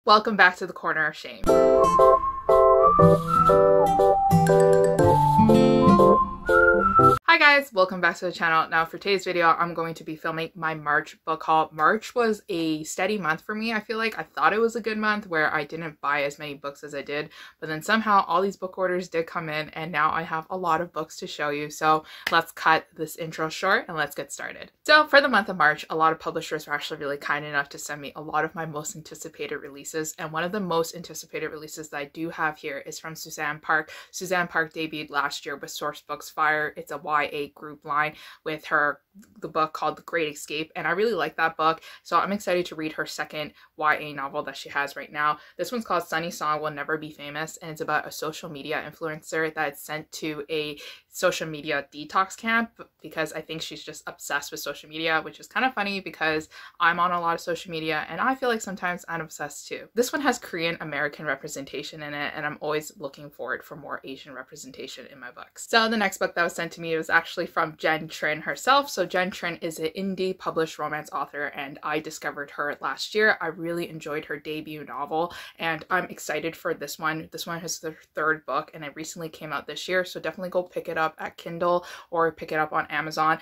Welcome back to the Corner of Shame. Hi guys, welcome back to the channel. Now for today's video, I'm going to be filming my March book haul. March was a steady month for me. I feel like I thought it was a good month where I didn't buy as many books as I did, but then somehow all these book orders did come in and now I have a lot of books to show you. So let's cut this intro short and let's get started. So for the month of March, a lot of publishers were actually really kind enough to send me a lot of my most anticipated releases. And one of the most anticipated releases that I do have here is from Suzanne Park. Suzanne Park debuted last year with Source Books Fire. It's a YA group line with the book called The Great Escape, and I really like that book, so I'm excited to read her second YA novel that she has right now. This one's called Sunny Song Will Never Be Famous, and it's about a social media influencer that's sent to a social media detox camp because I think she's just obsessed with social media, which is kind of funny because I'm on a lot of social media and I feel like sometimes I'm obsessed too. This one has Korean American representation in it, and I'm always looking forward for more Asian representation in my books. So the next book that was sent to me was actually from Jen Trin herself. So Jen Trin is an indie published romance author and I discovered her last year. I really enjoyed her debut novel and I'm excited for this one. This one is the third book and it recently came out this year, so definitely go pick it up at Kindle or pick it up on Amazon.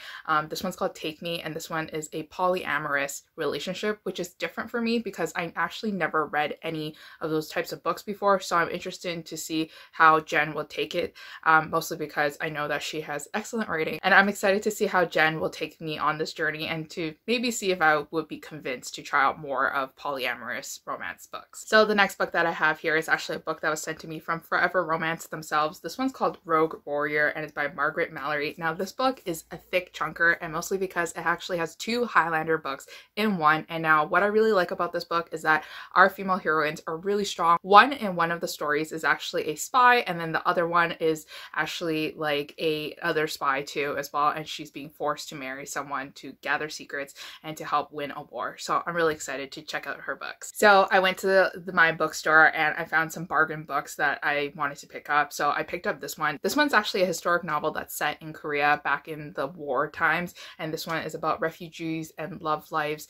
This one's called Take Me, and this one is a polyamorous relationship, which is different for me because I actually never read any of those types of books before, so I'm interested to see how Jen will take it, mostly because I know that she has excellent writing, and I'm excited to see how Jen will take me on this journey and to maybe see if I would be convinced to try out more of polyamorous romance books. So the next book that I have here is actually a book that was sent to me from Forever Romance themselves. This one's called Rogue Warrior and it's by Margaret Mallory. Now this book is a thick chunker, and mostly because it actually has two Highlander books in one. And now what I really like about this book is that our female heroines are really strong. One of the stories is actually a spy, and then the other one is actually like a other spy too as well, and she's being forced to marry someone to gather secrets and to help win a war. So I'm really excited to check out her books. So I went to my bookstore and I found some bargain books that I wanted to pick up. So I picked up this one. This one's actually a historic novel that's set in Korea back in the war times, and this one is about refugees and love lives.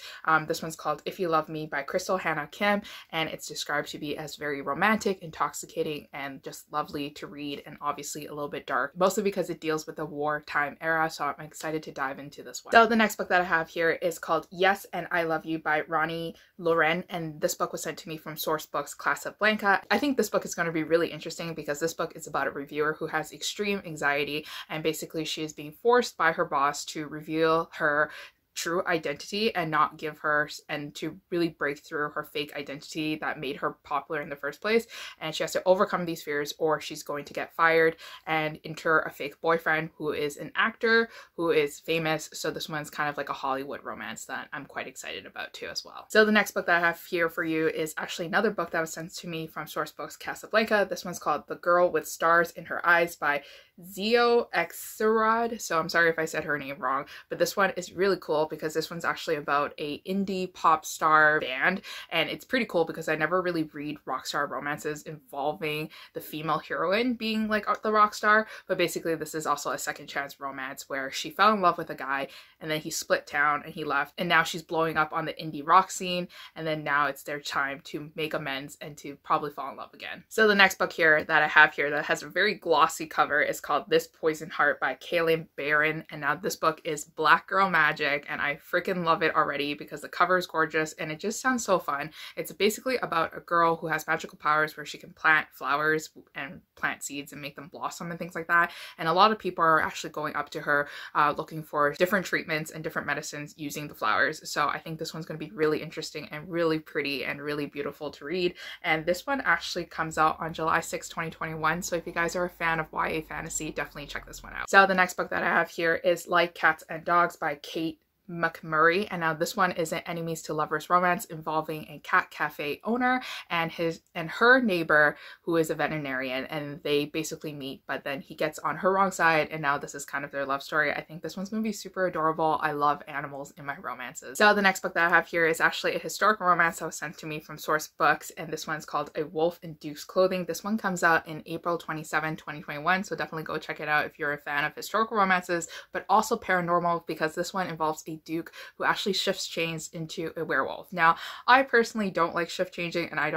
This one's called If You Love Me by Crystal Hannah Kim, and it's described to be as very romantic, intoxicating, and just lovely to read, and obviously a little bit dark, mostly because it deals with the wartime era, so I'm excited to dive into this one. So the next book that I have here is called Yes and I Love You by Ronnie Loren, and this book was sent to me from Source Books Casablanca. I think this book is going to be really interesting because this book is about a reviewer who has extreme anxiety, and basically she is being forced by her boss to reveal her true identity and not give her, and to really break through her fake identity that made her popular in the first place, and she has to overcome these fears or she's going to get fired and enter a fake boyfriend who is an actor who is famous. So this one's kind of like a Hollywood romance that I'm quite excited about too as well. So the next book that I have here for you is actually another book that was sent to me from Source Books Casablanca. This one's called The Girl with Stars in Her Eyes by Zio Exerad. So I'm sorry if I said her name wrong, but this one is really cool because this one's actually about a indie pop star band, and it's pretty cool because I never really read rock star romances involving the female heroine being like the rock star, but basically this is also a second chance romance where she fell in love with a guy and then he split town and he left, and now she's blowing up on the indie rock scene, and then now it's their time to make amends and to probably fall in love again. So the next book here that I have here that has a very glossy cover is called This Poison Heart by Kaylin Barron, and now this book is Black Girl Magic, and I freaking love it already because the cover is gorgeous and it just sounds so fun. It's basically about a girl who has magical powers where she can plant flowers and plant seeds and make them blossom and things like that, and a lot of people are actually going up to her looking for different treatments and different medicines using the flowers. So I think this one's going to be really interesting and really pretty and really beautiful to read, and this one actually comes out on July 6, 2021, so if you guys are a fan of YA fantasy, definitely check this one out. So the next book that I have here is Like Cats and Dogs by Kate McMurray, and now this one is an enemies to lovers romance involving a cat cafe owner and her neighbor who is a veterinarian, and they basically meet, but then he gets on her wrong side, and now this is kind of their love story. I think this one's gonna be super adorable. I love animals in my romances. So the next book that I have here is actually a historical romance that was sent to me from Source Books, and this one's called A Wolf in Duke's Clothing. This one comes out in April 27, 2021, so definitely go check it out if you're a fan of historical romances, but also paranormal, because this one involves a a duke who actually shifts chains into a werewolf. Now, I personally don't like shift changing, and I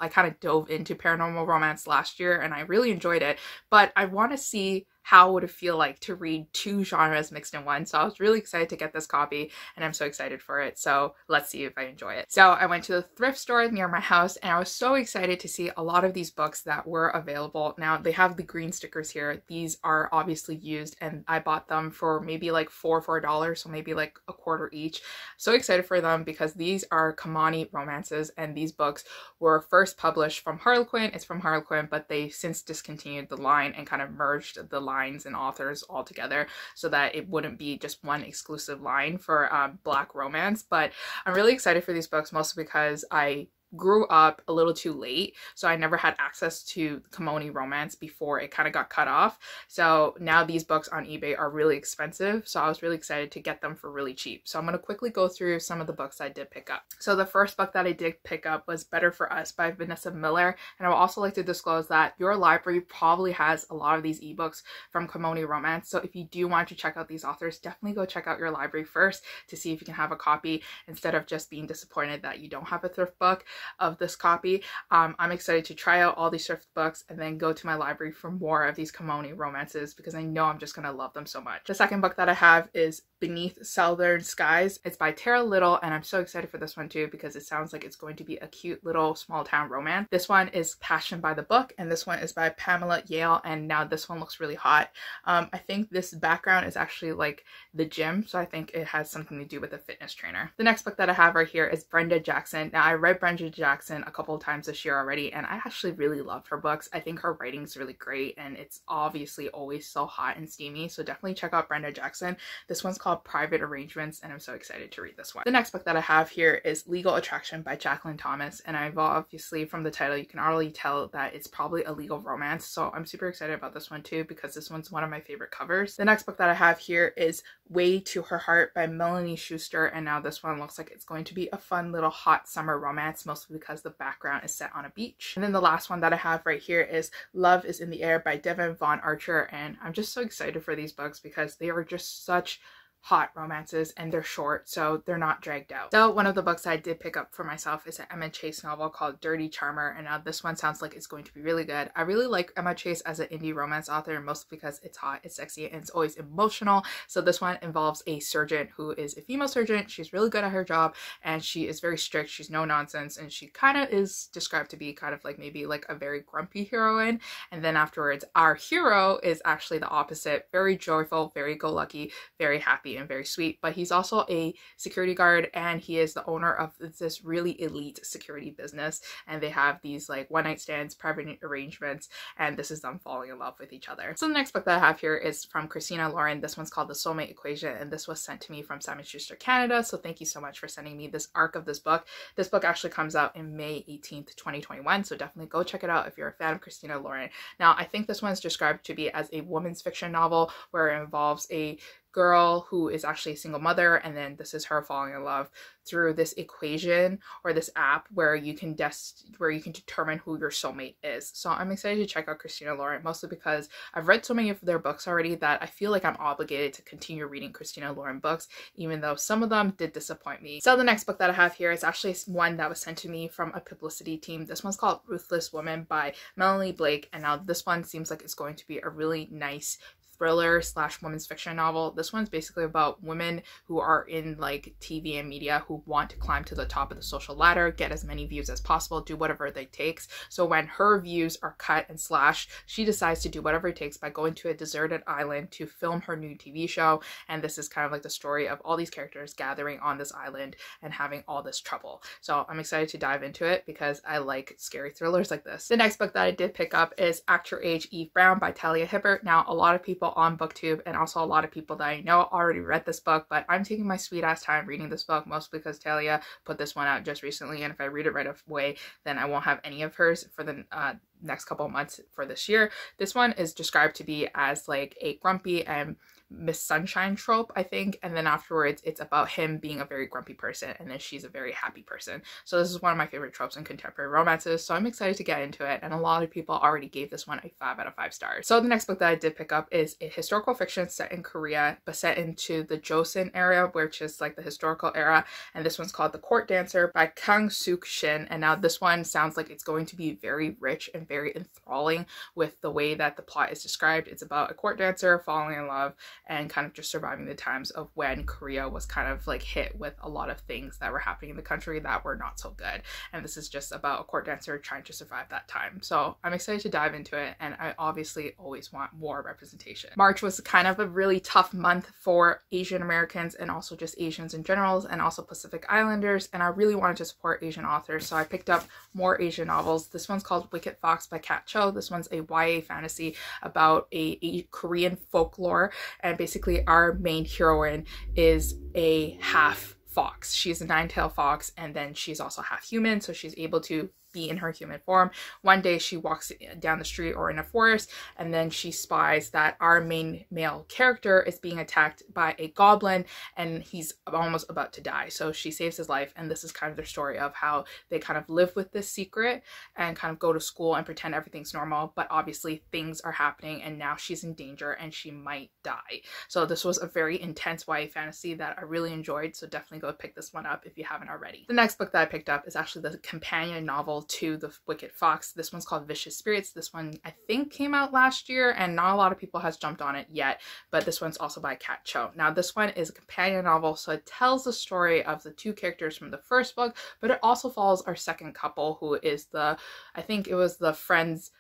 kind of dove into paranormal romance last year and I really enjoyed it, but I want to see how would it feel like to read two genres mixed in one. So I was really excited to get this copy and I'm so excited for it. So let's see if I enjoy it. So I went to the thrift store near my house and I was so excited to see a lot of these books that were available. Now they have the green stickers here. These are obviously used and I bought them for maybe like $4, so maybe like a quarter each. So excited for them because these are Kamani romances and these books were first published from Harlequin. It's from Harlequin, but they since discontinued the line and kind of merged the lines and authors all together so that it wouldn't be just one exclusive line for Black romance. But I'm really excited for these books, mostly because I grew up a little too late, so I never had access to Kamani romance before it kind of got cut off. So now these books on eBay are really expensive, so I was really excited to get them for really cheap. So I'm going to quickly go through some of the books I did pick up. So the first book that I did pick up was Better for Us by Vanessa Miller, and I would also like to disclose that your library probably has a lot of these ebooks from Kamani romance, so if you do want to check out these authors, definitely go check out your library first to see if you can have a copy instead of just being disappointed that you don't have a thrift book of this copy. I'm excited to try out all these thrift books and then go to my library for more of these Kamani romances because I know I'm just gonna love them so much. The second book that I have is Beneath Southern Skies. It's by Tara Little and I'm so excited for this one too because it sounds like it's going to be a cute little small town romance. This one is Passion by the Book and this one is by Pamela Yale, and now this one looks really hot. I think this background is actually like the gym, so I think it has something to do with a fitness trainer. The next book that I have right here is Brenda Jackson. Now I read Brenda Jackson a couple of times this year already and I actually really loved her books. I think her writing is really great and it's obviously always so hot and steamy, so definitely check out Brenda Jackson. This one's called Private Arrangements and I'm so excited to read this one. The next book that I have here is Legal Attraction by Jacqueline Thomas, and I've obviously from the title you can already tell that it's probably a legal romance, so I'm super excited about this one too because this one's one of my favorite covers. The next book that I have here is Way to Her Heart by Melanie Schuster, and now this one looks like it's going to be a fun little hot summer romance, mostly because the background is set on a beach. And then the last one that I have right here is Love is in the Air by Devin Von Archer, and I'm just so excited for these books because they are just such hot romances and they're short, so they're not dragged out. So one of the books I did pick up for myself is an Emma Chase novel called Dirty Charmer, and now this one sounds like it's going to be really good. I really like Emma Chase as an indie romance author, mostly because it's hot, it's sexy, and it's always emotional. So this one involves a surgeon who is a female surgeon. She's really good at her job and she is very strict. She's no nonsense and she kind of is described to be kind of like maybe like a very grumpy heroine, and then afterwards our hero is actually the opposite, very joyful, very go-lucky, very happy and very sweet, but he's also a security guard and he is the owner of this really elite security business, and they have these like one-night stands, private arrangements, and this is them falling in love with each other. So the next book that I have here is from Christina Lauren. This one's called The Soulmate Equation, and this was sent to me from Simon Schuster Canada, so thank you so much for sending me this arc of this book. This book actually comes out in May 18th 2021, so definitely go check it out if you're a fan of Christina Lauren. Now I think this one's described to be as a woman's fiction novel where it involves a girl who is actually a single mother, and then this is her falling in love through this equation or this app where you can determine who your soulmate is. So I'm excited to check out Christina Lauren, mostly because I've read so many of their books already that I feel like I'm obligated to continue reading Christina Lauren books, even though some of them did disappoint me. So the next book that I have here is actually one that was sent to me from a publicity team. This one's called Ruthless Woman by Melanie Blake, and now this one seems like it's going to be a really nice thriller slash women's fiction novel. This one's basically about women who are in like TV and media who want to climb to the top of the social ladder, get as many views as possible, do whatever it takes. So when her views are cut and slashed, she decides to do whatever it takes by going to a deserted island to film her new TV show. And this is kind of like the story of all these characters gathering on this island and having all this trouble. So I'm excited to dive into it because I like scary thrillers like this. The next book that I did pick up is Act Your Age, Eve Brown by Talia Hibbert. Now a lot of people on BookTube and also a lot of people that I know already read this book, but I'm taking my sweet ass time reading this book, mostly because Talia put this one out just recently, and if I read it right away then I won't have any of hers for the next couple of months for this year. This one is described to be as like a grumpy and Miss Sunshine trope, I think, and then afterwards it's about him being a very grumpy person and then she's a very happy person. So this is one of my favorite tropes in contemporary romances, so I'm excited to get into it, and a lot of people already gave this one a 5 out of 5 stars. So the next book that I did pick up is a historical fiction set in Korea, but set into the Joseon era, which is like the historical era, and this one's called The Court Dancer by Kang Suk Shin. And now this one sounds like it's going to be very rich and very enthralling with the way that the plot is described. It's about a court dancer falling in love and kind of just surviving the times of when Korea was kind of like hit with a lot of things that were happening in the country that were not so good. And this is just about a court dancer trying to survive that time. So I'm excited to dive into it, and I obviously always want more representation. March was kind of a really tough month for Asian Americans and also just Asians in general, and also Pacific Islanders, and I really wanted to support Asian authors, so I picked up more Asian novels. This one's called Wicked Fox by Kat Cho. This one's a YA fantasy about a Korean folklore, and basically our main heroine is a half fox. She's a nine-tailed fox, and then she's also half human, so she's able to be in her human form. One day she walks down the street or in a forest, and then she spies that our main male character is being attacked by a goblin and he's almost about to die. So she saves his life, and this is kind of their story of how they kind of live with this secret and kind of go to school and pretend everything's normal, but obviously things are happening and now she's in danger and she might die. So this was a very intense YA fantasy that I really enjoyed, so definitely go pick this one up if you haven't already. The next book that I picked up is actually the companion novel to The Wicked Fox. This one's called Vicious Spirits. This one I think came out last year and not a lot of people has jumped on it yet, but this one's also by Kat Cho. Now this one is a companion novel, so it tells the story of the two characters from the first book, but it also follows our second couple, who is I think it was the friend's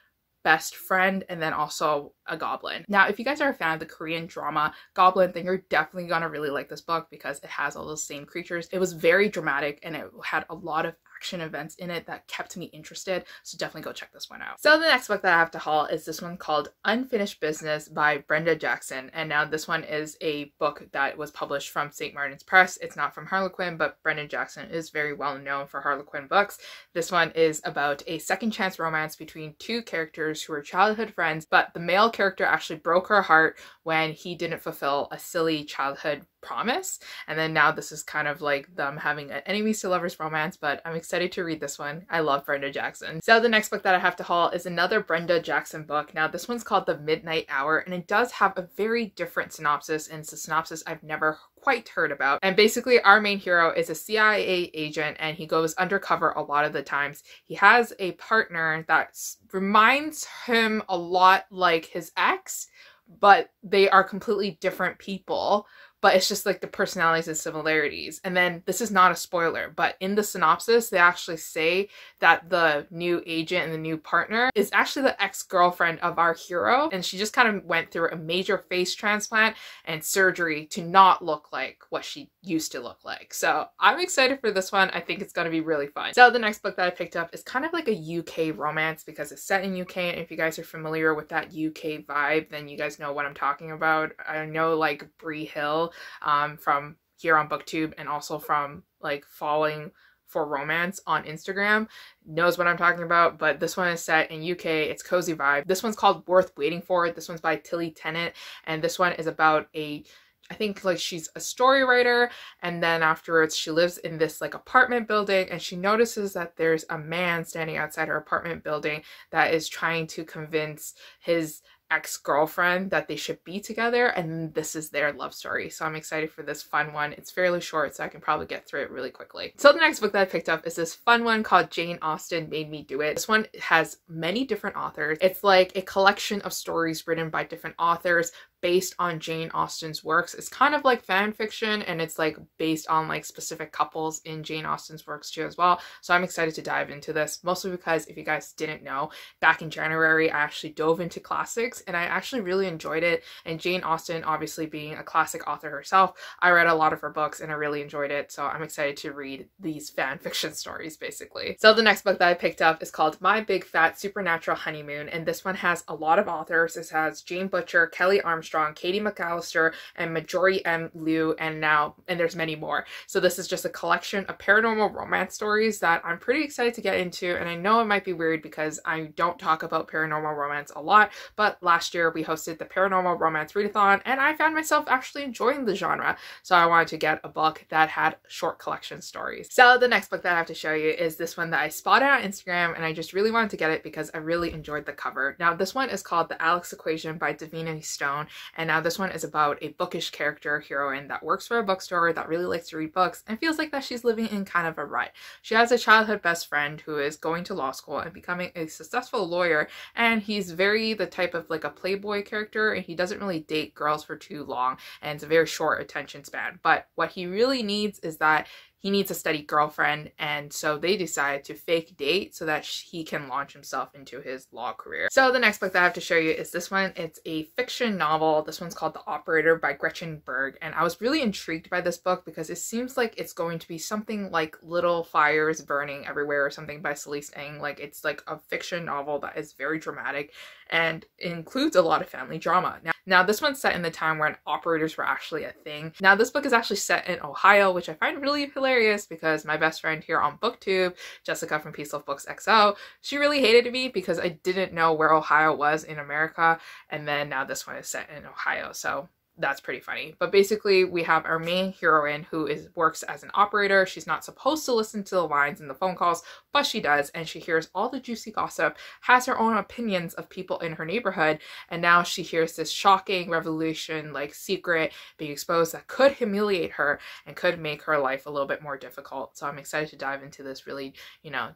best friend and then also a goblin. Now if you guys are a fan of the Korean drama Goblin, then you're definitely gonna really like this book because it has all those same creatures. It was very dramatic and it had a lot of action events in it that kept me interested, so definitely go check this one out. So the next book that I have to haul is this one called Unfinished Business by Brenda Jackson, and now this one is a book that was published from St. Martin's Press. It's not from Harlequin, but Brenda Jackson is very well known for Harlequin books. This one is about a second chance romance between two characters who are childhood friends, but the male character actually broke her heart when he didn't fulfill a silly childhood promise, and then now this is kind of like them having an enemies to lovers romance, but I'm excited to read this one. I love Brenda Jackson. So the next book that I have to haul is another Brenda Jackson book. Now this one's called The Midnight Hour, and it does have a very different synopsis, and it's a synopsis I've never quite heard about. And basically our main hero is a CIA agent and he goes undercover a lot of the times. He has a partner that reminds him a lot like his ex, but they are completely different people. But it's just like the personalities and similarities. And then this is not a spoiler, but in the synopsis, they actually say that the new agent and the new partner is actually the ex-girlfriend of our hero. And she just kind of went through a major face transplant and surgery to not look like what she used to look like. So I'm excited for this one. I think it's going to be really fun. So the next book that I picked up is kind of like a UK romance because it's set in UK. And if you guys are familiar with that UK vibe, then you guys know what I'm talking about. I know like Bree Hill from here on BookTube and also from like Falling for Romance on Instagram knows what I'm talking about, but this one is set in UK. It's cozy vibe. This one's called Worth Waiting For. This one's by Tilly Tennant, and this one is about I think like she's a story writer, and then afterwards she lives in this like apartment building and she notices that there's a man standing outside her apartment building that is trying to convince his ex-girlfriend that they should be together, and this is their love story. So I'm excited for this fun one. It's fairly short, so I can probably get through it really quickly. So the next book that I picked up is this fun one called Jane Austen Made Me Do It. This one has many different authors. It's like a collection of stories written by different authors based on Jane Austen's works. It's kind of like fan fiction, and it's like based on like specific couples in Jane Austen's works too as well. So I'm excited to dive into this, mostly because if you guys didn't know, back in January I actually dove into classics and I actually really enjoyed it. And Jane Austen, obviously being a classic author herself, I read a lot of her books and I really enjoyed it, so I'm excited to read these fan fiction stories basically. So the next book that I picked up is called My Big Fat Supernatural Honeymoon, and this one has a lot of authors. It has Jane Butcher, Kelly Armstrong, Katie McAllister, and Marjorie M. Liu, and there's many more. So this is just a collection of paranormal romance stories that I'm pretty excited to get into, and I know it might be weird because I don't talk about paranormal romance a lot, but last year we hosted the Paranormal Romance Readathon and I found myself actually enjoying the genre, so I wanted to get a book that had short collection stories. So the next book that I have to show you is this one that I spotted on Instagram, and I just really wanted to get it because I really enjoyed the cover. Now this one is called The Alex Equation by Davina Stone, and now this one is about a bookish character heroine that works for a bookstore, that really likes to read books and feels like that she's living in kind of a rut. She has a childhood best friend who is going to law school and becoming a successful lawyer, and he's very the type of like a playboy character, and he doesn't really date girls for too long, and it's a very short attention span. But what he really needs is that he needs a steady girlfriend, and so they decide to fake date so that he can launch himself into his law career. So the next book that I have to show you is this one. It's a fiction novel. This one's called The Operator by Gretchen Berg, and I was really intrigued by this book because it seems like it's going to be something like Little Fires Burning Everywhere or something by Celeste Ng. Like, it's like a fiction novel that is very dramatic and includes a lot of family drama. Now this one's set in the time when operators were actually a thing. Now this book is actually set in Ohio, which I find really hilarious because my best friend here on BookTube, Jessica from Peace Love Books XO, she really hated me because I didn't know where Ohio was in America, and then now this one is set in Ohio, so that's pretty funny. But basically we have our main heroine who works as an operator. She's not supposed to listen to the lines in the phone calls, but she does, and she hears all the juicy gossip, has her own opinions of people in her neighborhood, and now she hears this shocking revelation, like secret being exposed that could humiliate her and could make her life a little bit more difficult. So I'm excited to dive into this really,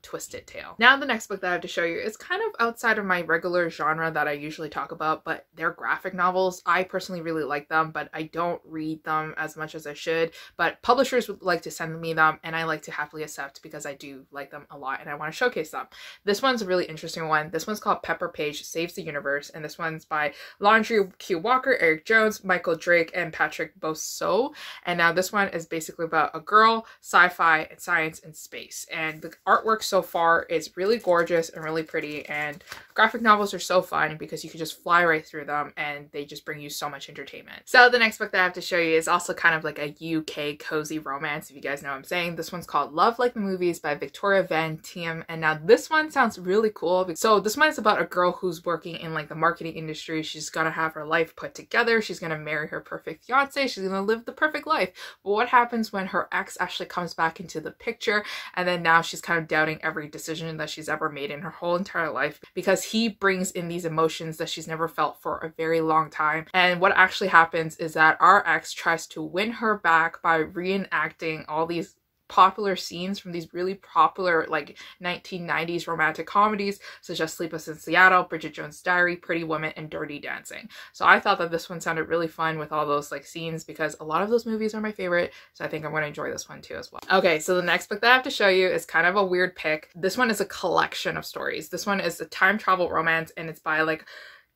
twisted tale. Now the next book that I have to show you is kind of outside of my regular genre that I usually talk about, but they're graphic novels. I personally really like them, but I don't read them as much as I should, but publishers would like to send me them, and I like to happily accept because I do like them a lot and I want to showcase them. This one's a really interesting one. This one's called Pepper Page Saves the Universe, and this one's by Laundry Q Walker, Eric Jones, Michael Drake, and Patrick Bousseau. And now this one is basically about a girl, sci-fi, and science, and space. And the artwork so far is really gorgeous and really pretty, and graphic novels are so fun because you can just fly right through them and they just bring you so much entertainment. So the next book that I have to show you is also kind of like a UK cozy romance, if you guys know what I'm saying. This one's called Love Like the Movies by Victoria Van Tiem, and now this one sounds really cool. So this one is about a girl who's working in like the marketing industry. She's gonna have her life put together. She's gonna marry her perfect fiance. She's gonna live the perfect life. But what happens when her ex actually comes back into the picture, and then now she's kind of doubting every decision that she's ever made in her whole entire life because he brings in these emotions that she's never felt for a very long time. And what actually happens is that our ex tries to win her back by reenacting all these popular scenes from these really popular like 1990s romantic comedies such as Sleepless in Seattle, Bridget Jones' Diary, Pretty Woman, and Dirty Dancing. So I thought that this one sounded really fun with all those like scenes because a lot of those movies are my favorite, so I think I'm going to enjoy this one too as well. Okay, so the next book that I have to show you is kind of a weird pick. This one is a collection of stories. This one is a time travel romance, and it's by like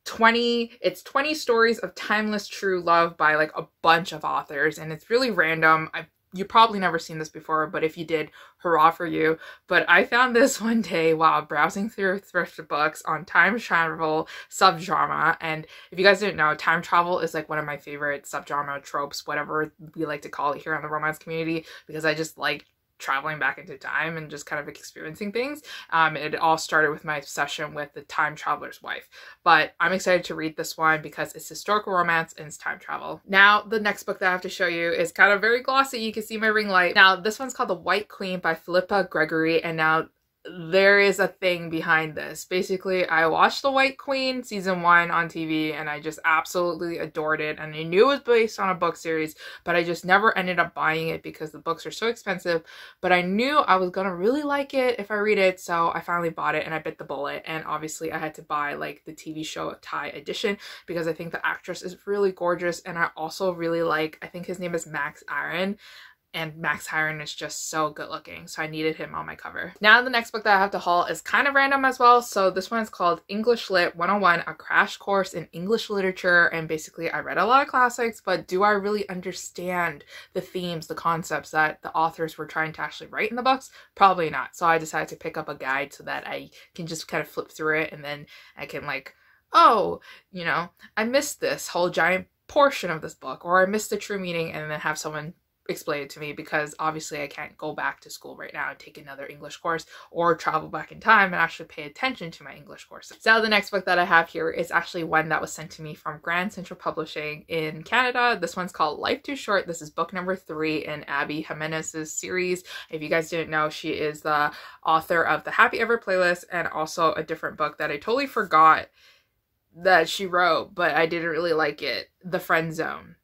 20 stories of timeless true love by like a bunch of authors, and it's really random. You've probably never seen this before, but if you did, hurrah for you. But I found this one day while browsing through thrift books on time travel subgenre. And if you guys didn't know, time travel is like one of my favorite subgenre tropes, whatever we like to call it here in the romance community, because I just like traveling back into time and just kind of experiencing things. It all started with my obsession with The Time Traveler's Wife, but I'm excited to read this one because it's historical romance and it's time travel. Now the next book that I have to show you is kind of very glossy. You can see my ring light. Now this one's called The White Queen by Philippa Gregory, and now there is a thing behind this. Basically, I watched The White Queen season 1 on TV and I just absolutely adored it, and I knew it was based on a book series, but I just never ended up buying it because the books are so expensive. But I knew I was gonna really like it if I read it, so I finally bought it and I bit the bullet. And obviously I had to buy like the TV show Thai edition because I think the actress is really gorgeous, and I also really like, I think his name is Max Aaron. and Max Heiress is just so good looking, so I needed him on my cover. Now the next book that I have to haul is kind of random as well. So this one is called English Lit 101, a crash course in English literature. And basically I read a lot of classics, but do I really understand the themes, the concepts that the authors were trying to actually write in the books? Probably not. So I decided to pick up a guide so that I can just kind of flip through it, and then I can like, oh, you know, I missed this whole giant portion of this book, or I missed the true meaning, and then have someone explain it to me, because obviously I can't go back to school right now and take another English course or travel back in time and actually pay attention to my English courses. So the next book that I have here is actually one that was sent to me from Grand Central Publishing in Canada. This one's called Life Too Short. This is book number 3 in Abby Jimenez's series. If you guys didn't know, she is the author of the Happy Ever playlist and also a different book that I totally forgot that she wrote, but I didn't really like it, The Friend Zone.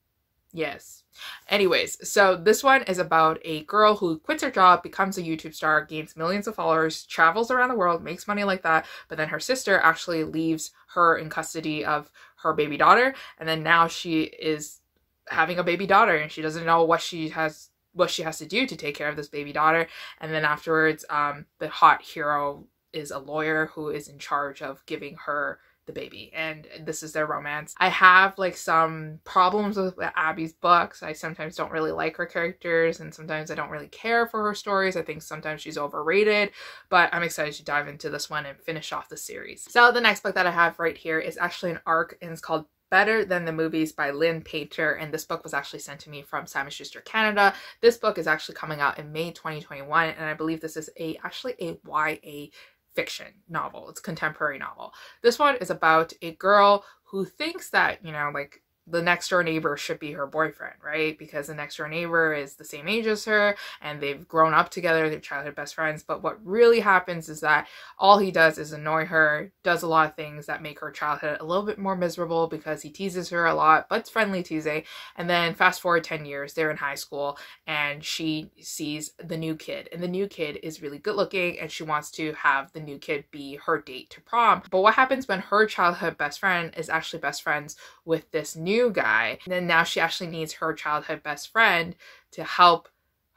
Yes. Anyways, so this one is about a girl who quits her job, becomes a YouTube star, gains millions of followers, travels around the world, makes money like that, but then her sister actually leaves her in custody of her baby daughter, and then now she is having a baby daughter and she doesn't know what she has to do to take care of this baby daughter. And then afterwards, the hot hero is a lawyer who is in charge of giving her the baby, and this is their romance. I have like some problems with Abby's books. I sometimes don't really like her characters, and sometimes I don't really care for her stories. I think sometimes she's overrated, but I'm excited to dive into this one and finish off the series. So the next book that I have right here is actually an ARC, and it's called Better Than the Movies by Lynn Painter, and this book was actually sent to me from Simon Schuster Canada. This book is actually coming out in May 2021, and I believe this is actually a YA fiction novel. It's a contemporary novel. This one is about a girl who thinks that, you know, like the next door neighbor should be her boyfriend, right? Because the next door neighbor is the same age as her and they've grown up together, they're childhood best friends. But what really happens is that all he does is annoy her, does a lot of things that make her childhood a little bit more miserable because he teases her a lot, but it's friendly teasing. And then fast forward 10 years, they're in high school and she sees the new kid, and the new kid is really good looking and she wants to have the new kid be her date to prom. But what happens when her childhood best friend is actually best friends with this new guy, and then now she actually needs her childhood best friend to help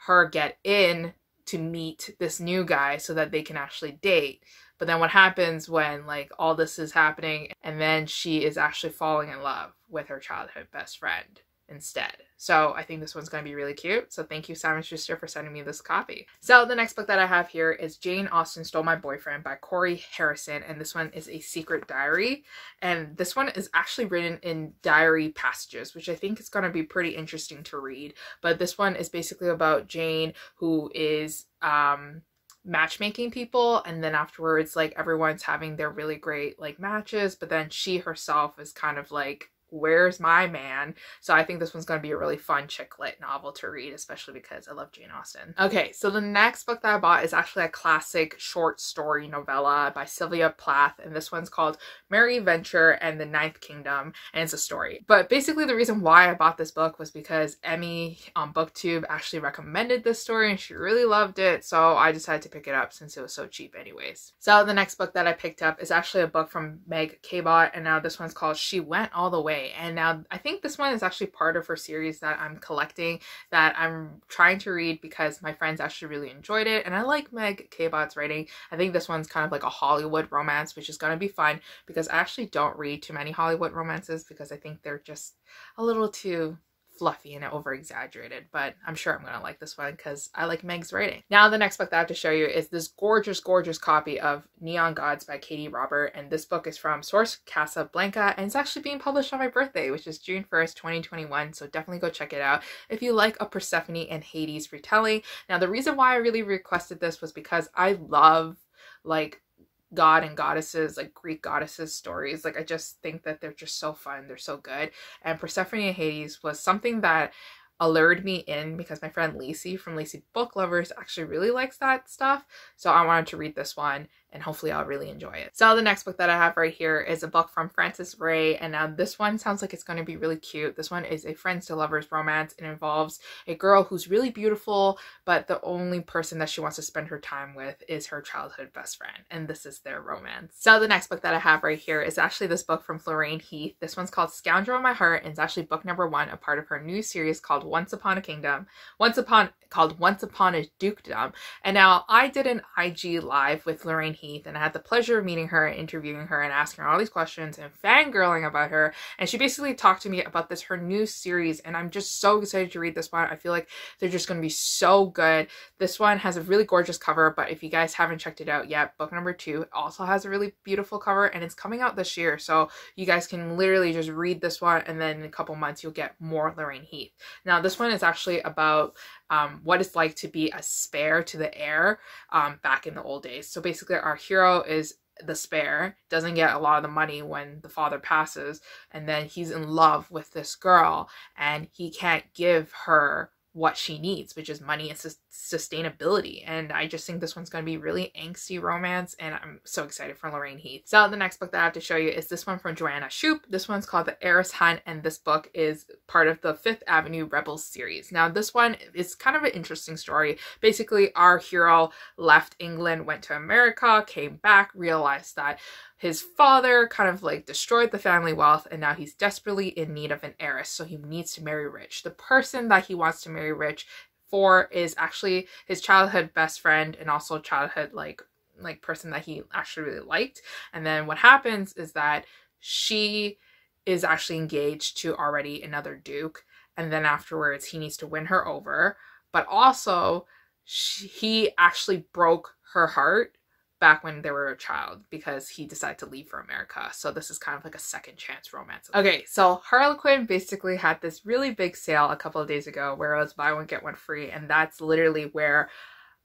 her get in to meet this new guy so that they can actually date. But then what happens when like all this is happening and then she is actually falling in love with her childhood best friend instead. So I think this one's going to be really cute. So thank you, Simon Schuster, for sending me this copy. So the next book that I have here is Jane Austen Stole My Boyfriend by Corey Heiress Hun, and this one is a secret diary. And this one is actually written in diary passages, which I think is going to be pretty interesting to read. But this one is basically about Jane, who is matchmaking people, and then afterwards like everyone's having their really great like matches, but then she herself is kind of like, where's my man? So I think this one's going to be a really fun chick lit novel to read, especially because I love Jane Austen. Okay, so the next book that I bought is actually a classic short story novella by Sylvia Plath, and this one's called Merry Venture and the Ninth Kingdom, and it's a story. But basically the reason why I bought this book was because Emmy on BookTube actually recommended this story and she really loved it, so I decided to pick it up since it was so cheap anyways. So the next book that I picked up is actually a book from Meg Cabot, and now this one's called She Went All the Way. And now I think this one is actually part of her series that I'm collecting, that I'm trying to read because my friends actually really enjoyed it, and I like Meg Cabot's writing. I think this one's kind of like a Hollywood romance, which is going to be fun because I actually don't read too many Hollywood romances because I think they're just a little too fluffy and over exaggerated, but I'm sure I'm gonna like this one because I like Meg's writing. Now the next book that I have to show you is this gorgeous copy of Neon Gods by Katie Robert, and this book is from Source Casablanca, and it's actually being published on my birthday, which is June 1st 2021, so definitely go check it out if you like a Persephone and Hades retelling. Now the reason why I really requested this was because I love like god and goddesses, like Greek goddesses stories. Like I just think that they're just so fun, they're so good. And Persephone and Hades was something that allured me in because my friend Lacey from Lacey Book Lovers actually really likes that stuff, so I wanted to read this one and hopefully I'll really enjoy it. So the next book that I have right here is a book from Frances Ray, and now this one sounds like it's going to be really cute. This one is a friends to lovers romance. It involves a girl who's really beautiful, but the only person that she wants to spend her time with is her childhood best friend, and this is their romance. So the next book that I have right here is actually this book from Lorraine Heath. This one's called Scourge My Heart, and it's actually book number 1, a part of her new series called Once Upon a Dukedom. And now I did an IG live with Lorraine Heath, and I had the pleasure of meeting her, interviewing her, and asking her all these questions and fangirling about her. And she basically talked to me about her new series, and I'm just so excited to read this one. I feel like they're just going to be so good. This one has a really gorgeous cover, but if you guys haven't checked it out yet, book number 2 also has a really beautiful cover, and it's coming out this year. So you guys can literally just read this one, and then in a couple months you'll get more Lorraine Heath. Now this one is actually about what it's like to be a spare to the heir back in the old days. So basically our hero is the spare, doesn't get a lot of the money when the father passes, and then he's in love with this girl and he can't give her what she needs, which is money and sustainability. And I just think this one's going to be really angsty romance, and I'm so excited for Lorraine Heath. So the next book that I have to show you is this one from Joanna Shoup. This one's called The Heiress Hun, and this book is part of the Fifth Avenue Rebels series. Now this one is kind of an interesting story. Basically our hero left England, went to America, came back, realized that his father kind of like destroyed the family wealth, and now he's desperately in need of an heiress, so he needs to marry rich. The person that he wants to marry rich for is actually his childhood best friend, and also childhood like person that he actually really liked. And then what happens is that she is actually engaged to already another duke, and then afterwards he needs to win her over, but also he actually broke her heart back when they were a child because he decided to leave for America. So this is kind of like a second chance romance. Okay, so Harlequin basically had this really big sale a couple of days ago where it was buy one get one free, and that's literally where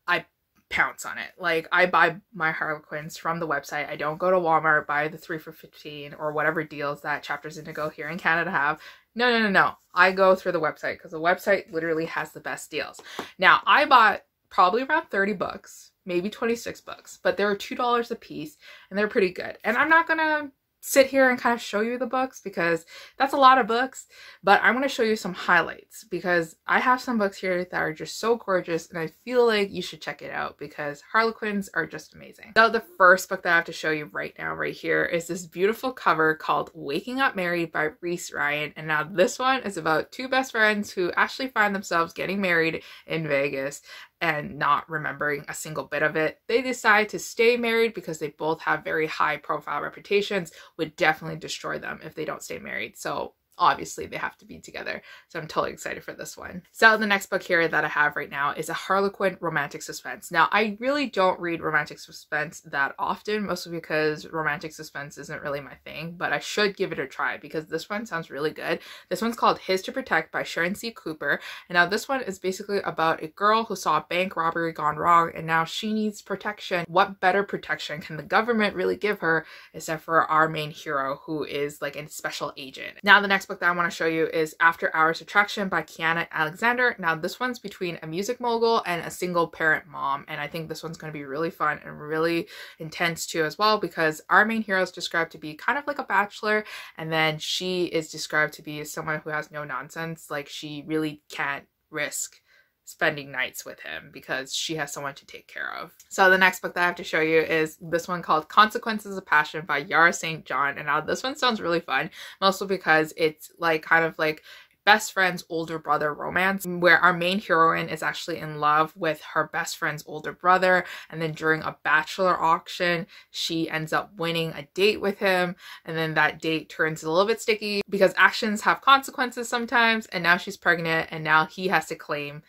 I pounce on it. Like, I buy my Harlequins from the website. I don't go to Walmart, buy the 3 for $15 or whatever deals that Chapters Indigo here in Canada have. No. I go through the website because the website literally has the best deals. Now, I bought probably around 30 books, maybe 26 books, but they were $2 a piece, and they're pretty good. And I'm not gonna sit here and kind of show you the books because that's a lot of books, but I'm going to show you some highlights because I have some books here that are just so gorgeous, and I feel like you should check it out because Harlequins are just amazing. So the first book that I have to show you right now, right here, is this beautiful cover called Waking Up Married by Reese Ryan. And now this one is about 2 best friends who actually find themselves getting married in Vegas and not remembering a single bit of it. They decide to stay married because they both have very high profile reputations, would definitely destroy them if they don't stay married. So obviously they have to be together. So I'm totally excited for this one. So the next book here that I have right now is a Harlequin romantic suspense. Now, I really don't read romantic suspense that often, mostly because romantic suspense isn't really my thing, but I should give it a try because this one sounds really good. This one's called His to Protect by Sharon C. Cooper. And now this one is basically about a girl who saw a bank robbery gone wrong, and now she needs protection. What better protection can the government really give her except for our main hero, who is like a special agent. Now the next book that I want to show you is After Hours Attraction by Kiana Alexander. Now this one's between a music mogul and a single parent mom, and I think this one's going to be really fun and really intense too as well, because our main hero is described to be kind of like a bachelor, and then she is described to be someone who has no nonsense. Like, she really can't risk spending nights with him because she has someone to take care of. So the next book that I have to show you is this one called Consequences of Passion by Yara St. John. And now this one sounds really fun, mostly because it's like kind of like best friend's older brother romance, where our main heroine is actually in love with her best friend's older brother, and then during a bachelor auction she ends up winning a date with him, and then that date turns a little bit sticky because actions have consequences sometimes, and now she's pregnant and now he has to claim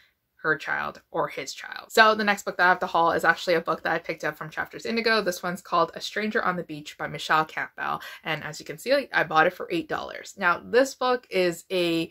her child or his child. So the next book that I have to haul is actually a book that I picked up from Chapters Indigo. This one's called A Stranger on the Beach by Michelle Campbell, and as you can see, I bought it for $8. Now this book is a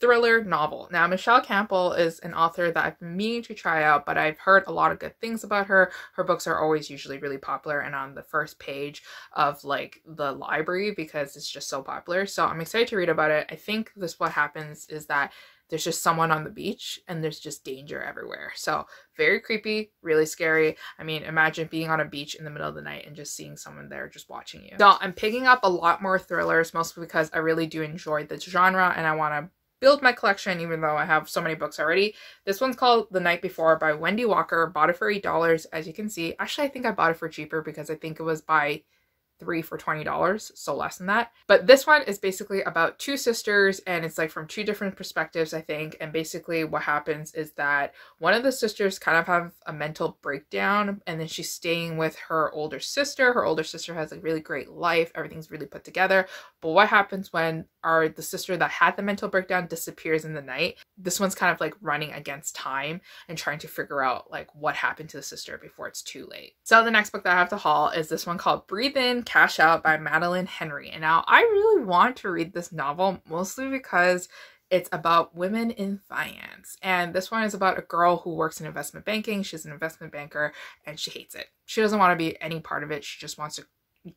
thriller novel. Now Michelle Campbell is an author that I've been meaning to try out, but I've heard a lot of good things about her. Her books are always usually really popular and on the first page of like the library because it's just so popular. So I'm excited to read about it. I think what happens is that there's just someone on the beach and there's just danger everywhere. So very creepy, really scary. I mean, imagine being on a beach in the middle of the night and just seeing someone there just watching you. So I'm picking up a lot more thrillers, mostly because I really do enjoy this genre and I want to build my collection even though I have so many books already. This one's called The Night Before by Wendy Walker. Bought it for $8, as you can see. Actually, I think I bought it for cheaper because I think it was by 3 for $20, so less than that. But this one is basically about two sisters and it's like from two different perspectives, I think. And basically what happens is that one of the sisters kind of have a mental breakdown and then she's staying with her older sister. Her older sister has a really great life. Everything's really put together. But what happens when the sister that had the mental breakdown disappears in the night? This one's kind of like running against time and trying to figure out like what happened to the sister before it's too late. So the next book that I have to haul is this one called Breathe In, Cash Out by Madeline Henry. And now I really want to read this novel mostly because it's about women in finance. And this one is about a girl who works in investment banking. She's an investment banker and she hates it. She doesn't want to be any part of it. She just wants to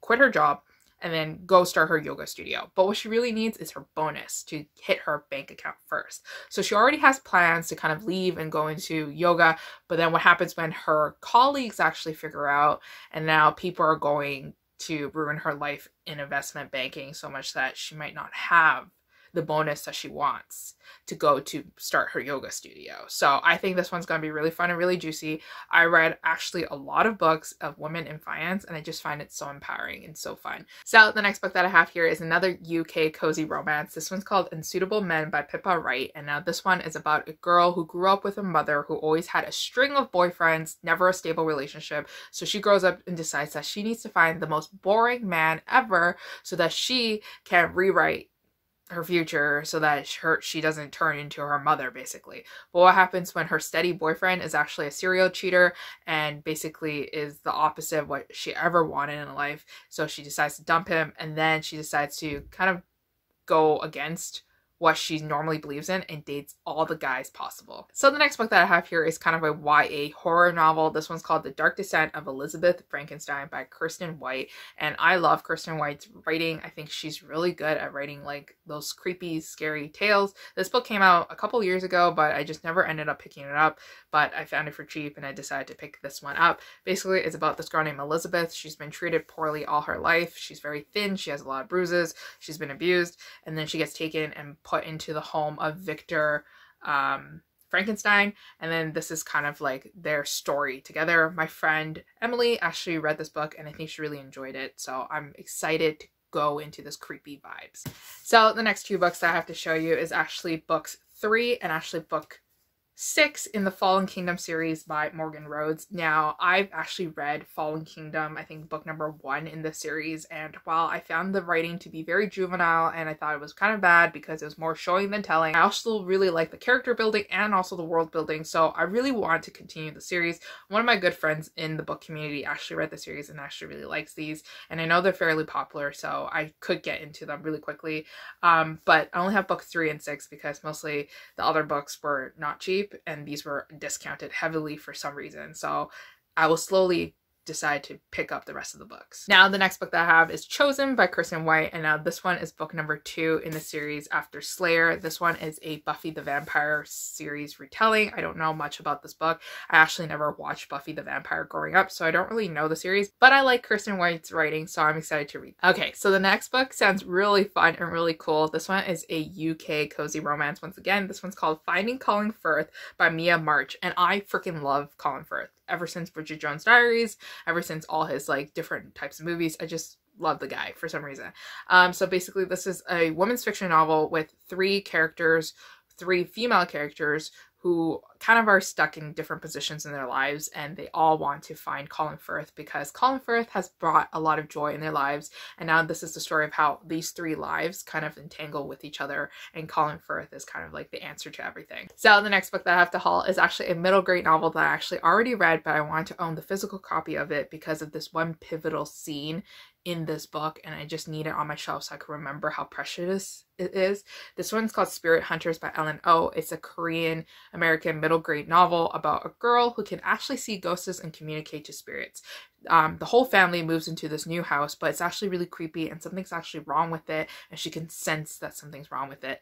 quit her job and then go start her yoga studio. But what she really needs is her bonus to hit her bank account first. So she already has plans to kind of leave and go into yoga. But then what happens when her colleagues actually figure out and now people are going to ruin her life in investment banking so much that she might not have the bonus that she wants to go to start her yoga studio. So I think this one's going to be really fun and really juicy. I read actually a lot of books of women in finance and I just find it so empowering and so fun. So the next book that I have here is another UK cozy romance. This one's called Unsuitable Men by Pippa Wright. And now this one is about a girl who grew up with a mother who always had a string of boyfriends, never a stable relationship. So she grows up and decides that she needs to find the most boring man ever so that she can rewrite her future so that she doesn't turn into her mother, basically. But what happens when her steady boyfriend is actually a serial cheater and basically is the opposite of what she ever wanted in life? So she decides to dump him and then she decides to kind of go against what she normally believes in and dates all the guys possible. So the next book that I have here is kind of a YA horror novel. This one's called The Dark Descent of Elizabeth Frankenstein by Kirsten White. And I love Kirsten White's writing. I think she's really good at writing like those creepy, scary tales. This book came out a couple years ago, but I just never ended up picking it up. But I found it for cheap and I decided to pick this one up. Basically, it's about this girl named Elizabeth. She's been treated poorly all her life. She's very thin. She has a lot of bruises. She's been abused. And then she gets taken and put into the home of Victor Frankenstein, and then this is kind of like their story together. My friend Emily actually read this book and I think she really enjoyed it, so I'm excited to go into this creepy vibes. So the next two books that I have to show you is actually books 3 and actually book 6 in the Fallen Kingdom series by Morgan Rhodes. Now, I've actually read Fallen Kingdom, I think book number 1 in this series, and while I found the writing to be very juvenile and I thought it was kind of bad because it was more showing than telling, I also really like the character building and also the world building, so I really want to continue the series. One of my good friends in the book community actually read the series and actually really likes these, and I know they're fairly popular, so I could get into them really quickly, but I only have book 3 and 6 because mostly the other books were not cheap and these were discounted heavily for some reason. So I will slowly decide to pick up the rest of the books. Now the next book that I have is Chosen by Kirsten White, and now this one is book number 2 in the series after Slayer. This one is a Buffy the Vampire series retelling. I don't know much about this book. I actually never watched Buffy the Vampire growing up, so I don't really know the series, but I like Kirsten White's writing, so I'm excited to read. Okay, so the next book sounds really fun and really cool. This one is a UK cozy romance once again. This one's called Finding Colin Firth by Mia March, and I freaking love Colin Firth. Ever since Bridget Jones' Diaries, ever since all his like different types of movies, I just love the guy for some reason. So basically this is a women's fiction novel with 3 female characters who kind of are stuck in different positions in their lives, and they all want to find Colin Firth because Colin Firth has brought a lot of joy in their lives, and now this is the story of how these 3 lives kind of entangle with each other, and Colin Firth is kind of like the answer to everything. So the next book that I have to haul is actually a middle grade novel that I actually already read, but I want to own the physical copy of it because of this one pivotal scene in this book, and I just need it on my shelf so I can remember how precious it is. This one's called Spirit Hunters by Ellen Oh. It's a Korean American middle grade novel about a girl who can actually see ghosts and communicate to spirits. the whole family moves into this new house, but it's actually really creepy and something's actually wrong with it, and she can sense that something's wrong with it.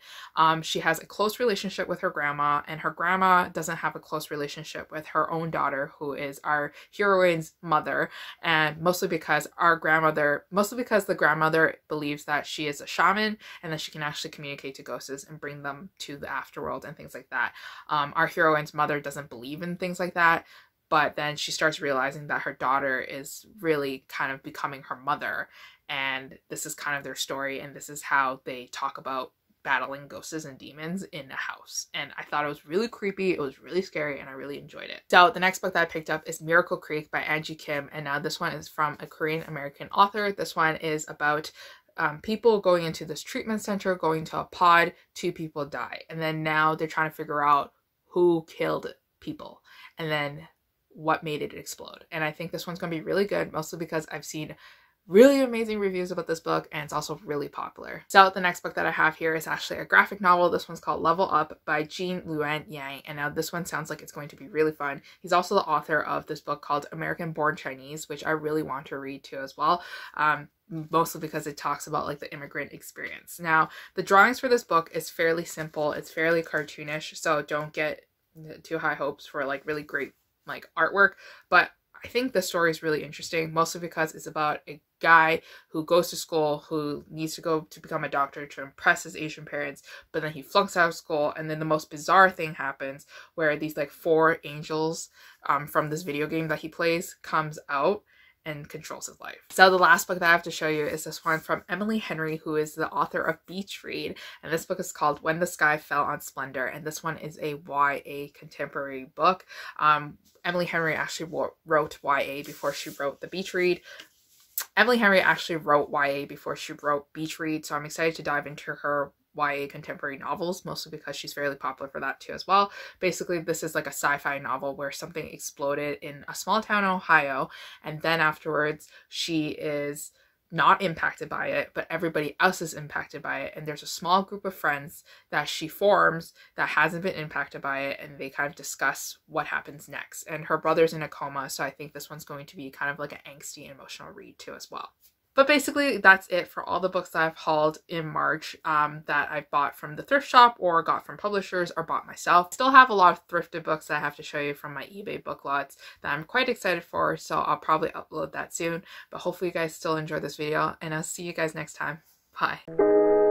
She has a close relationship with her grandma, and her grandma doesn't have a close relationship with her own daughter, who is our heroine's mother, and mostly because the grandmother believes that she is a shaman and that she can actually communicate to ghosts and bring them to the afterworld and things like that. Our heroine's mother doesn't believe in things like that, but then she starts realizing that her daughter is really kind of becoming her mother, and this is kind of their story, and this is how they talk about battling ghosts and demons in a house. And I thought it was really creepy, it was really scary, and I really enjoyed it. So the next book that I picked up is Miracle Creek by Angie Kim, and now this one is from a Korean American author. This one is about people going into this treatment center, going to a pod, 2 people die, and then now they're trying to figure out who killed people and then what made it explode. And I think this one's gonna be really good, mostly because I've seen really amazing reviews about this book, and it's also really popular. So the next book that I have here is actually a graphic novel. This one's called Level Up by Jean Luan Yang, and now this one sounds like it's going to be really fun. He's also the author of this book called American Born Chinese, which I really want to read too as well. Mostly because it talks about like the immigrant experience. Now, the drawings for this book is fairly simple. It's fairly cartoonish, so don't get too high hopes for like really great like artwork, but I think the story is really interesting, mostly because it's about a guy who goes to school, who needs to go to become a doctor to impress his Asian parents, but then he flunks out of school, and then the most bizarre thing happens where these like 4 angels from this video game that he plays comes out and controls his life. So the last book that I have to show you is this one from Emily Henry, who is the author of Beach Read, and this book is called When the Sky Fell on Splendor, and this one is a YA contemporary book. Emily Henry actually wrote YA before she wrote the Beach Read. Emily Henry actually wrote YA before she wrote Beach Read, so I'm excited to dive into her YA contemporary novels, mostly because she's fairly popular for that too as well. Basically, this is like a sci-fi novel where something exploded in a small town in Ohio, and then afterwards she is not impacted by it, but everybody else is impacted by it, and there's a small group of friends that she forms that hasn't been impacted by it, and they kind of discuss what happens next. And her brother's in a coma, so I think this one's going to be kind of like an angsty emotional read too as well. But basically, that's it for all the books that I've hauled in March that I bought from the thrift shop or got from publishers or bought myself. Still have a lot of thrifted books that I have to show you from my eBay book lots that I'm quite excited for, so I'll probably upload that soon. But hopefully you guys still enjoyed this video, and I'll see you guys next time. Bye.